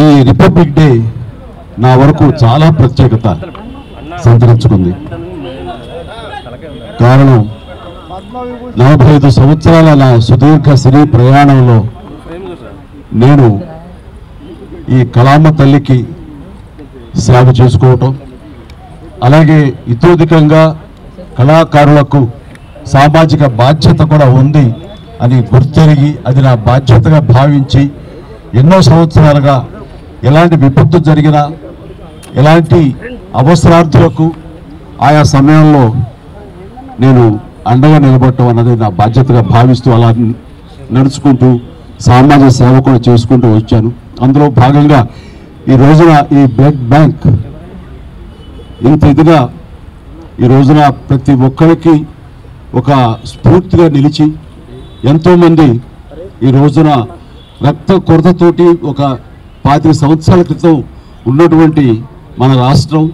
ఈ republic day నా వరకు చాలా ప్రత్యేకత సంతరించుకుంది. కారణం 45 సంవత్సరాల నా సుదీర్ఘ సినీ ప్రయాణంలో నేను ఈ కళామ తల్లికి సేవ చేసుకోవటం, అలాగే ఇతోధికంగా కళాకారులకు సామాజిక బాధ్యత కూడా ఉంది అని గుర్తెరిగి అది నా బాధ్యతగా భావించి ఎన్నో సంవత్సరాలుగా ఎలాంటి విపత్తు జరిగినా ఎలాంటి అవసరార్థులకు ఆయా సమయంలో నేను అండగా నిలబడటం అన్నది నా బాధ్యతగా భావిస్తూ అలా నడుచుకుంటూ సామాజిక సేవ కూడా చేసుకుంటూ వచ్చాను. అందులో భాగంగా ఈ రోజున ఈ బ్లడ్ బ్యాంక్ ఇంత ఇదిగా ఈ రోజున ప్రతి ఒక్కరికి ఒక స్ఫూర్తిగా నిలిచి ఎంతోమంది ఈ రోజున రక్త కొరతతోటి ఒక 25 సంవత్సరాల క్రితం ఉన్నటువంటి మన రాష్ట్రం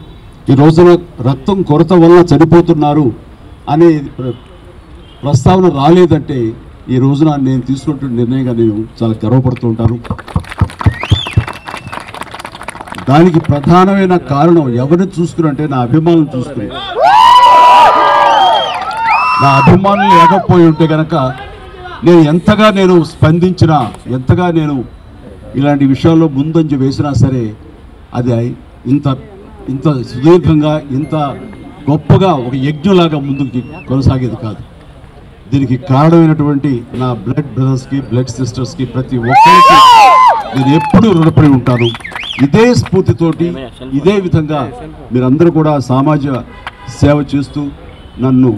ఈ రోజున రక్తం కొరత వల్ల చనిపోతున్నారు అనే ప్రస్తావన రాలేదంటే ఈ రోజున నేను తీసుకుంటున్న నిర్ణయంగా నేను చాలా గర్వపడుతూ ఉంటాను. దానికి ప్రధానమైన కారణం ఎవరిని చూసుకున్నంటే నా అభిమానులు చూసుకుని. నా అభిమానులు లేకపోయి ఉంటే కనుక నేను ఎంతగా నేను స్పందించినా ఎంతగా నేను ఇలాంటి విషయాల్లో ముందంజ వేసినా సరే అది ఇంత సుదీర్ఘంగా ఇంత గొప్పగా ఒక యజ్ఞలాగా ముందుకి కొనసాగేది కాదు. దీనికి కారణమైనటువంటి నా బ్లడ్ బ్రదర్స్కి బ్లడ్ సిస్టర్స్కి ప్రతి ఒక్కరికి నేను ఎప్పుడూ రుణపడి ఉంటాను. ఇదే స్ఫూర్తితోటి ఇదే విధంగా మీరందరూ కూడా సామాజిక సేవ చేస్తూ నన్ను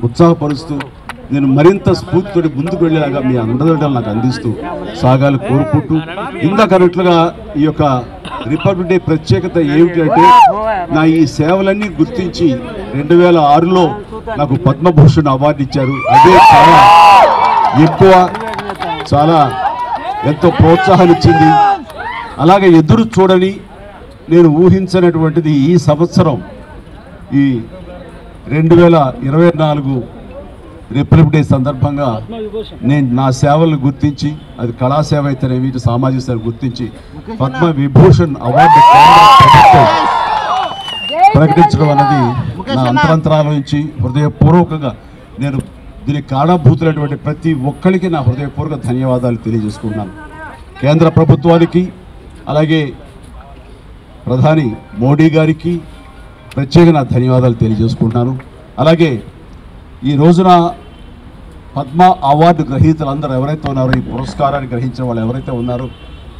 ఉత్సాహపరుస్తూ నేను మరింత స్ఫూర్తితోటి ముందుకు వెళ్ళేలాగా మీ అండదండలు నాకు అందిస్తూ సాగాలి కోరుకుంటూ ఇందాకన్నట్లుగా ఈ యొక్క రిపబ్లిక్ డే ప్రత్యేకత ఏమిటి అంటే నా ఈ సేవలన్నీ గుర్తించి 2006లో నాకు పద్మభూషణ్ అవార్డు ఇచ్చారు. అదే చాలా ఎక్కువ, చాలా ఎంతో ప్రోత్సాహాన్ని ఇచ్చింది. అలాగే ఎదురు చూడని నేను ఊహించినటువంటిది ఈ సంవత్సరం ఈ 2024 రిపబ్లిక్ డే సందర్భంగా నేను నా సేవలను గుర్తించి అది కళాసేవ అయితేనేమి సామాజిక సేవ గుర్తించి పద్మ విభూషణ్ అవార్డు ప్రకటించడం అనేది నా అంతరంతరాల నుంచి హృదయపూర్వకంగా నేను దీనికి కారణభూతులైనటువంటి ప్రతి ఒక్కరికి నా హృదయపూర్వక ధన్యవాదాలు తెలియజేసుకున్నాను. కేంద్ర ప్రభుత్వానికి అలాగే ప్రధాని మోడీ గారికి ప్రత్యేక నా ధన్యవాదాలు తెలియజేసుకుంటున్నాను. అలాగే ఈ రోజున పద్మ అవార్డు గ్రహీతలందరూ ఎవరైతే ఉన్నారో ఈ పురస్కారాన్ని గ్రహించిన వాళ్ళు ఎవరైతే ఉన్నారో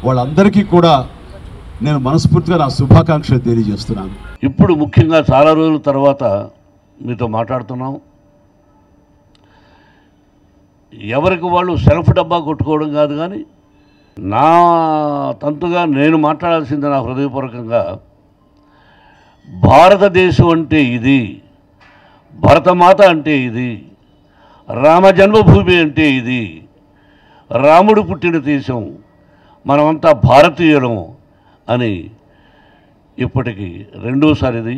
వాళ్ళందరికీ కూడా నేను మనస్ఫూర్తిగా నా శుభాకాంక్షలు తెలియజేస్తున్నాను. ఇప్పుడు ముఖ్యంగా చాలా రోజుల తర్వాత మీతో మాట్లాడుతున్నాం. ఎవరికి వాళ్ళు సెల్ఫ్ డబ్బా కొట్టుకోవడం కాదు, కానీ నా తంతుగా నేను మాట్లాడాల్సింది నా హృదయపూర్వకంగా భారతదేశం అంటే ఇది, భరతమాత అంటే ఇది, రామ జన్మభూమి అంటే ఇది, రాముడు పుట్టిన దేశం, మనమంతా భారతీయులం అని ఇప్పటికి రెండోసారిది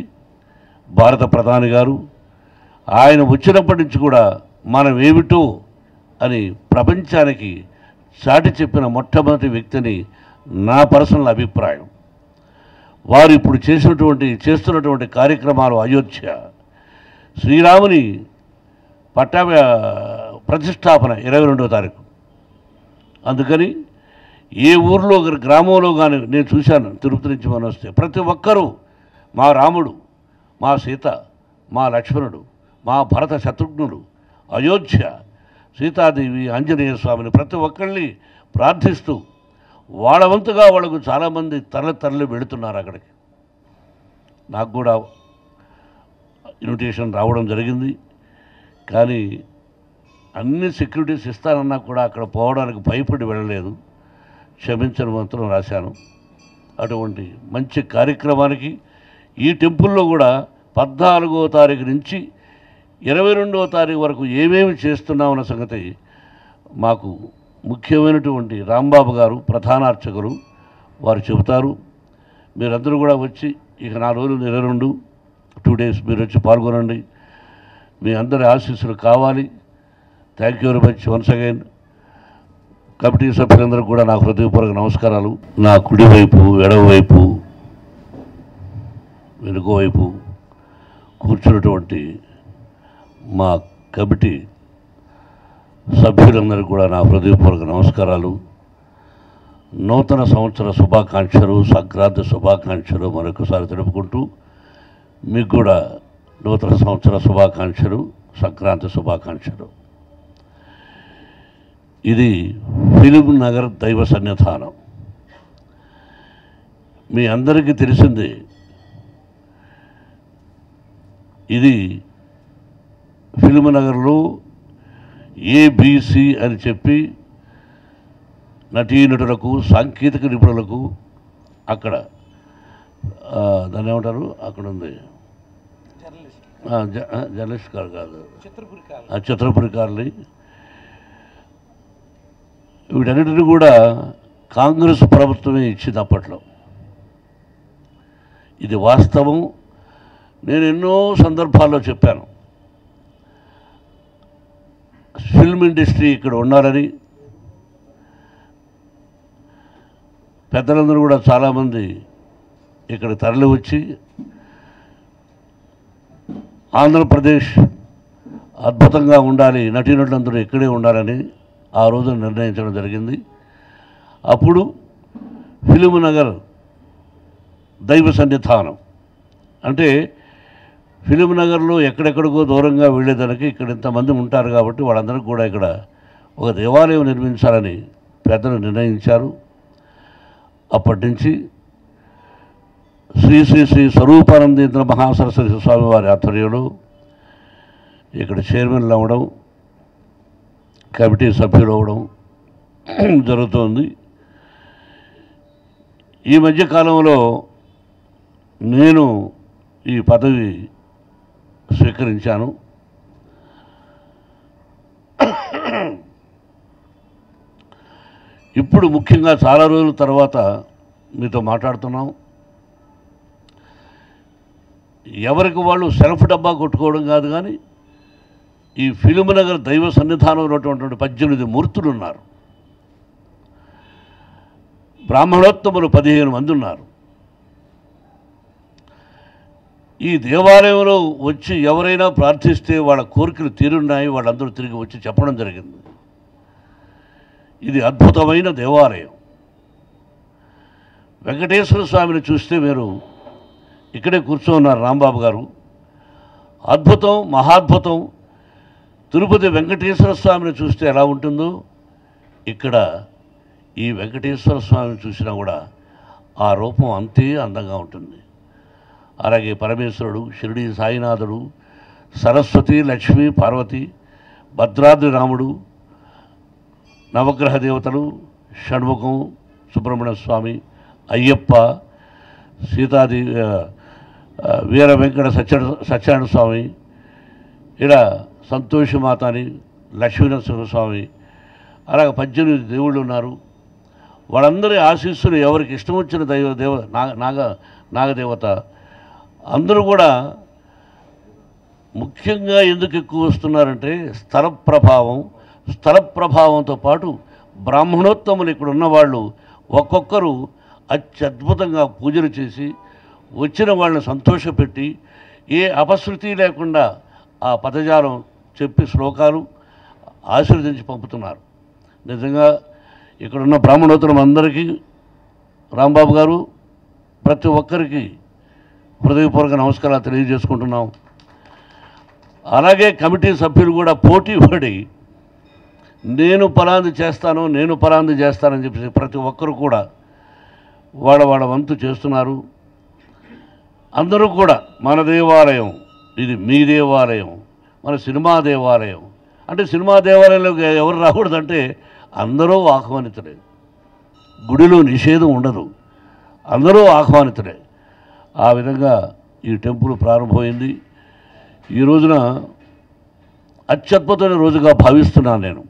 భారత ప్రధాని గారు ఆయన వచ్చినప్పటి నుంచి కూడా మనం ఏమిటో అని ప్రపంచానికి చాటి చెప్పిన మొట్టమొదటి వ్యక్తిని నా పర్సనల్ అభిప్రాయం. వారు ఇప్పుడు చేస్తున్నటువంటి కార్యక్రమాలు అయోధ్య శ్రీరాముని ప్రతిష్టాపన 22వ తారీఖు. అందుకని ఏ ఊర్లో గ్రామంలో కానీ నేను చూశాను, తిరుపతి నుంచి మనం వస్తే ప్రతి ఒక్కరూ మా రాముడు, మా సీత, మా లక్ష్మణుడు, మా భరత శత్రుఘ్నుడు, అయోధ్య సీతాదేవి, ఆంజనేయ స్వామిని ప్రతి ఒక్కరిని ప్రార్థిస్తూ వాళ్ళ వంతుగా వాళ్ళకు చాలామంది తరలి వెళుతున్నారు అక్కడికి. నాకు కూడా ఇన్విటేషన్ రావడం జరిగింది, కానీ అన్ని సెక్యూరిటీస్ ఇస్తానన్నా కూడా అక్కడ పోవడానికి భయపడి వెళ్ళలేదు. క్షమించని మాత్రం రాశాను. అటువంటి మంచి కార్యక్రమానికి ఈ టెంపుల్లో కూడా 14వ తారీఖు నుంచి 22వ తారీఖు వరకు ఏమేమి చేస్తున్నామన్న సంగతి మాకు ముఖ్యమైనటువంటి రాంబాబు గారు ప్రధాన అర్చకులు వారు చెబుతారు. మీరందరూ కూడా వచ్చి ఇక 4 రోజులు 2 డేస్ మీరు వచ్చి పాల్గొనండి. మీ అందరి ఆశీస్సులు కావాలి. Thank you very much once again. Committee సభ్యులందరూ కూడా నా హృదయపూర్వక నమస్కారాలు. నా కుడివైపు, ఎడమవైపు, వెనుకవైపు కూర్చున్నటువంటి మా కమిటీ సభ్యులందరూ కూడా నా హృదయపూర్వక నమస్కారాలు. నూతన సంవత్సర శుభాకాంక్షలు, సంక్రాంతి శుభాకాంక్షలు మరొకసారి తెలుపుకుంటూ మీకు కూడా నూతన సంవత్సర శుభాకాంక్షలు, సంక్రాంతి శుభాకాంక్షలు. ఇది ఫిలిం నగర్ దైవ సన్నిధానం. మీ అందరికీ తెలిసిందే, ఇది ఫిలిం నగర్లో ఏబిసి అని చెప్పి నటీనటులకు, సాంకేతిక నిపుణులకు అక్కడ దాన్ని ఏమంటారు, అక్కడ ఉంది జర్నలిస్ట్ కాదు, చిత్రపురికారులు, వీటన్నిటిని కూడా కాంగ్రెస్ ప్రభుత్వమే ఇచ్చింది అప్పట్లో. ఇది వాస్తవం. నేను ఎన్నో సందర్భాల్లో చెప్పాను, ఫిల్మ్ ఇండస్ట్రీ ఇక్కడ ఉన్నారని. పెద్దలందరూ కూడా చాలామంది ఇక్కడ తరలి వచ్చి ఆంధ్రప్రదేశ్ అద్భుతంగా ఉండాలి, నటీనటులందరూ ఇక్కడే ఉండాలని ఆ రోజు నిర్ణయించడం జరిగింది. అప్పుడు ఫిలిం నగర్ దైవ సన్నిధానం అంటే ఫిలిం నగర్లో ఎక్కడెక్కడికో దూరంగా వెళ్ళేదానికి ఇక్కడ ఇంతమంది ఉంటారు కాబట్టి వాళ్ళందరికీ కూడా ఇక్కడ ఒక దేవాలయం నిర్మించాలని పెద్దలు నిర్ణయించారు. అప్పటి నుంచి శ్రీ శ్రీ శ్రీ స్వరూపానందేంద్ర మహాసరస్వతి స్వామి వారి ఆధ్వర్యంలో ఇక్కడ చైర్మన్లు అవ్వడం, కమిటీ సభ్యులు అవ్వడం జరుగుతోంది. ఈ మధ్యకాలంలో నేను ఈ పదవి స్వీకరించాను. ఇప్పుడు ముఖ్యంగా చాలా రోజుల తర్వాత మీతో మాట్లాడుతున్నాం. ఎవరికి వాళ్ళు సెల్ఫ్ డబ్బా కొట్టుకోవడం కాదు, కానీ ఈ ఫిలిం నగర్ దైవ సన్నిధానంలో ఉన్నటువంటి 18 మూర్తులు ఉన్నారు. బ్రాహ్మణోత్తములు 15 మంది ఉన్నారు. ఈ దేవాలయంలో వచ్చి ఎవరైనా ప్రార్థిస్తే వాళ్ళ కోరికలు తీరున్నాయి, వాళ్ళందరూ తిరిగి వచ్చి చెప్పడం జరిగింది. ఇది అద్భుతమైన దేవాలయం. వెంకటేశ్వర స్వామిని చూస్తే మీరు ఇక్కడే కూర్చోన్నారు రాంబాబు గారు. అద్భుతం, మహాద్భుతం. తిరుపతి వెంకటేశ్వర స్వామిని చూస్తే ఎలా ఉంటుందో ఇక్కడ ఈ వెంకటేశ్వర స్వామిని చూసినా కూడా ఆ రూపం అంతే అందంగా ఉంటుంది. అలాగే పరమేశ్వరుడు, షిరిడి సాయినాథుడు, సరస్వతి, లక్ష్మి, పార్వతి, భద్రాద్రి రాముడు, నవగ్రహ దేవతలు, షణ్ముఖం, సుబ్రహ్మణ్య స్వామి, అయ్యప్ప, సీతాదేవి, వీర వెంకట సత్యనారాయణ స్వామి, ఇలా సంతోషమాతని, లక్ష్మీనరసింహస్వామి, అలాగే 18 దేవుళ్ళు ఉన్నారు. వాళ్ళందరి ఆశీస్సులు ఎవరికి ఇష్టం వచ్చిన నాగదేవత అందరూ కూడా. ముఖ్యంగా ఎందుకు ఎక్కువ వస్తున్నారంటే స్థల ప్రభావంతో పాటు బ్రాహ్మణోత్తములు ఇక్కడ ఉన్నవాళ్ళు ఒక్కొక్కరు అత్యద్భుతంగా పూజలు చేసి వచ్చిన వాళ్ళని సంతోషపెట్టి ఏ అపశృతి లేకుండా ఆ పదజాలం చెప్పి శ్లోకాలు ఆశీర్వదించి పంపుతున్నారు. నిజంగా ఇక్కడున్న బ్రాహ్మణోత్తరం అందరికీ రాంబాబు గారు ప్రతి ఒక్కరికి హృదయపూర్వక నమస్కారాలు తెలియజేసుకుంటున్నాం. అలాగే కమిటీ సభ్యులు కూడా పోటీ పడి నేను పలాంది చేస్తానని చెప్పేసి ప్రతి ఒక్కరు కూడా వాళ్ళ వంతు చేస్తున్నారు. అందరూ కూడా మన దేవాలయం, ఇది మీ దేవాలయం, మన సినిమా దేవాలయం అంటే సినిమా దేవాలయంలోకి ఎవరు రాకూడదంటే అందరూ ఆహ్వానితులే. గుడిలో నిషేధం ఉండదు, అందరూ ఆహ్వానితులే. ఆ విధంగా ఈ టెంపుల్ ప్రారంభమైంది. ఈ రోజున అత్యద్భుతమైన రోజుగా భావిస్తున్నాను నేను.